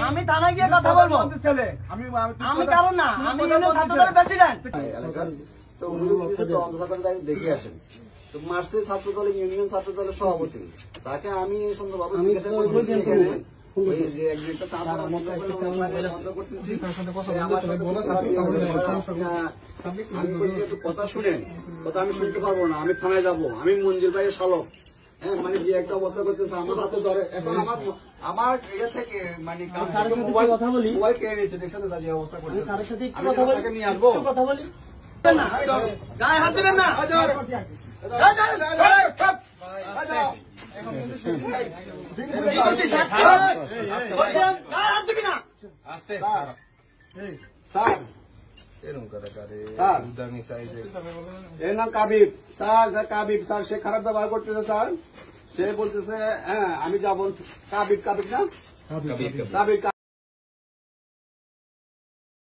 আমি থানায় গিয়ে কথা বলবো। আমি কারণ না, আমি ছাত্রদলের প্রেসিডেন্ট। তো দেখে আসেন তো মার্চে ছাত্র দলের ইউনিয়ন ছাত্র দলের সভাপতি, তাকে আমি সুন্দরভাবে কথা শুনেন, কথা আমি শুনতে পারবো না, আমি থানায় যাবো, আমি মঞ্জুর ভাইয়ের শালক। হ্যাঁ, মানে যে একটা অবস্থা করতেছে আমার হাতে ধরে, এখন আমার এটা থেকে মানে কথা বলি, মোবাইল কেড়ে নিচ্ছে, দেখছেন যে অবস্থা করছে। স্যারের সাথে একটু কথা বলি, নিয়ে আসবো, কথা বলি না, গায়ে হাত দেবেন না। এর নাম কাবিব স্যার, কাবিব স্যার, সে খারাপ ব্যবহার করতেছে স্যার, সে বলতেছে হ্যাঁ আমি যাবো। কাবিব, কাবিব না, কাবিব